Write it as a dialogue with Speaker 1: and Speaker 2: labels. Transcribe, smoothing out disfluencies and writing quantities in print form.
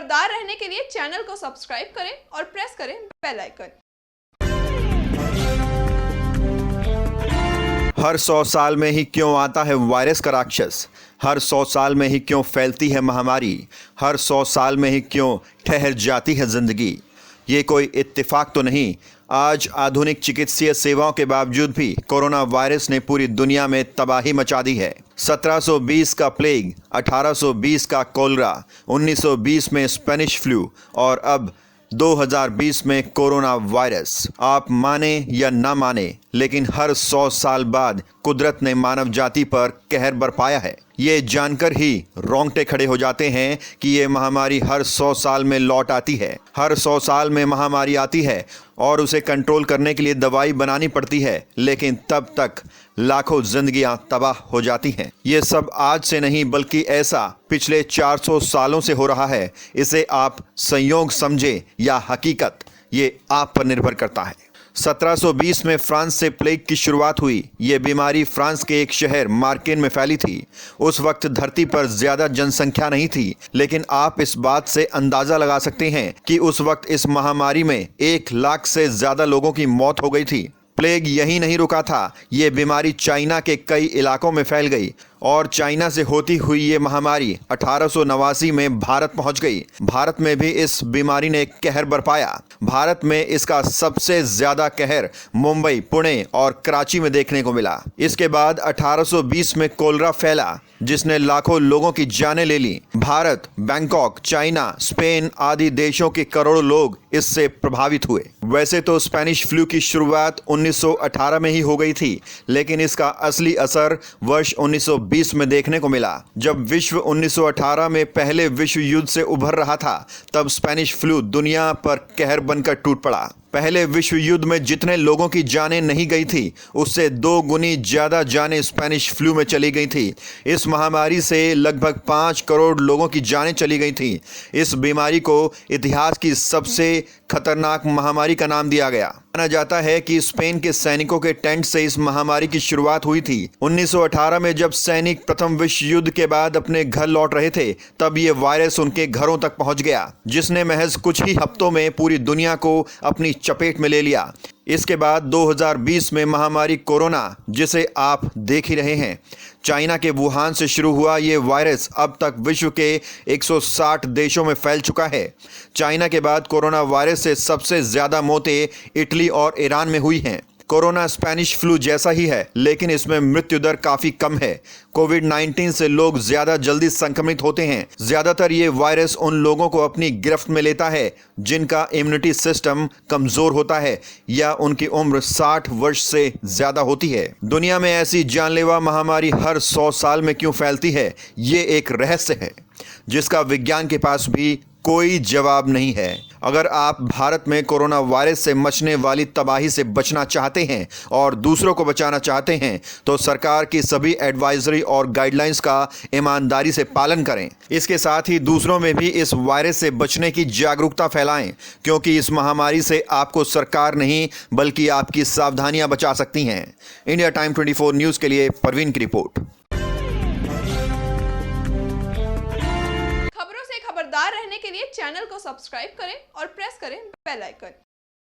Speaker 1: खबरदार रहने के लिए चैनल को सब्सक्राइब करें और प्रेस करें बेल आइकन।
Speaker 2: हर 100 साल में ही क्यों आता है वायरस का राक्षस? हर 100 साल में ही क्यों फैलती है महामारी? हर 100 साल में ही क्यों ठहर जाती है जिंदगी? ये कोई इत्तेफाक तो नहीं। आज आधुनिक चिकित्सीय सेवाओं के बावजूद भी कोरोना वायरस ने पूरी दुनिया में तबाही मचा दी है। 1720 का प्लेग, 1820 का कोलरा, 1920 में स्पेनिश फ्लू और अब 2020 में कोरोना वायरस। आप माने या ना माने, लेकिन हर 100 साल बाद कुदरत ने मानव जाति पर कहर बरपाया है। ये जानकर ही रोंगटे खड़े हो जाते हैं कि ये महामारी हर 100 साल में लौट आती है। हर 100 साल में महामारी आती है और उसे कंट्रोल करने के लिए दवाई बनानी पड़ती है, लेकिन तब तक लाखों जिंदगियां तबाह हो जाती हैं। ये सब आज से नहीं, बल्कि ऐसा पिछले 400 सालों से हो रहा है। इसे आप संयोग समझे या हकीकत, ये आप पर निर्भर करता है। 1720 में फ्रांस से प्लेग की शुरुआत हुई। ये बीमारी फ्रांस के एक शहर मार्केन में फैली थी। उस वक्त धरती पर ज्यादा जनसंख्या नहीं थी, लेकिन आप इस बात से अंदाजा लगा सकते हैं कि उस वक्त इस महामारी में 1 लाख से ज्यादा लोगों की मौत हो गई थी। प्लेग यही नहीं रुका था, ये बीमारी चाइना के कई इलाकों में फैल गई और चाइना से होती हुई ये महामारी 1889 में भारत पहुंच गई। भारत में भी इस बीमारी ने कहर बरपाया। भारत में इसका सबसे ज्यादा कहर मुंबई, पुणे और कराची में देखने को मिला। इसके बाद 1820 में कोलरा फैला, जिसने लाखों लोगों की जानें ले ली। भारत, बैंकॉक, चाइना, स्पेन आदि देशों के करोड़ों लोग इससे प्रभावित हुए। वैसे तो स्पेनिश फ्लू की शुरुआत 1918 में ही हो गई थी, लेकिन इसका असली असर वर्ष 1920 में देखने को मिला। जब विश्व 1918 में पहले विश्व युद्ध से उभर रहा था, तब स्पेनिश फ्लू दुनिया पर कहर बनकर टूट पड़ा। पहले विश्व युद्ध में जितने लोगों की जानें नहीं गई थी, उससे 2 गुनी ज्यादा जानें स्पेनिश फ्लू में चली गई थी। इस महामारी से लगभग 5 करोड़ लोगों की जानें चली गई थी। इस बीमारी को इतिहास की सबसे खतरनाक महामारी का नाम दिया गया। माना जाता है कि स्पेन के सैनिकों के टेंट से इस महामारी की शुरुआत हुई थी। 1918 में जब सैनिक प्रथम विश्व युद्ध के बाद अपने घर लौट रहे थे, तब ये वायरस उनके घरों तक पहुंच गया, जिसने महज कुछ ही हफ्तों में पूरी दुनिया को अपनी चपेट में ले लिया। इसके बाद 2020 में महामारी कोरोना, जिसे आप देख ही रहे हैं, चाइना के वुहान से शुरू हुआ ये वायरस अब तक विश्व के 160 देशों में फैल चुका है। चाइना के बाद कोरोना वायरस से सबसे ज्यादा मौतें इटली और ईरान में हुई हैं। कोरोना स्पेनिश फ्लू जैसा ही है, लेकिन इसमें मृत्यु दर काफी कम है। कोविड-19 से लोग ज्यादा जल्दी संक्रमित होते हैं। ज्यादातर ये वायरस उन लोगों को अपनी गिरफ्त में लेता है जिनका इम्यूनिटी सिस्टम कमजोर होता है या उनकी उम्र 60 वर्ष से ज्यादा होती है। दुनिया में ऐसी जानलेवा महामारी हर 100 साल में क्यों फैलती है, ये एक रहस्य है जिसका विज्ञान के पास भी कोई जवाब नहीं है। अगर आप भारत में कोरोना वायरस से मचने वाली तबाही से बचना चाहते हैं और दूसरों को बचाना चाहते हैं, तो सरकार की सभी एडवाइजरी और गाइडलाइंस का ईमानदारी से पालन करें। इसके साथ ही दूसरों में भी इस वायरस से बचने की जागरूकता फैलाएं, क्योंकि इस महामारी से आपको सरकार नहीं, बल्कि आपकी सावधानियां बचा सकती हैं। इंडिया टाइम 24 न्यूज़ के लिए परवीन की रिपोर्ट।
Speaker 1: खबरों से खबरदार रहने के लिए चैनल को सब्सक्राइब करें और प्रेस करें बेल आइकन।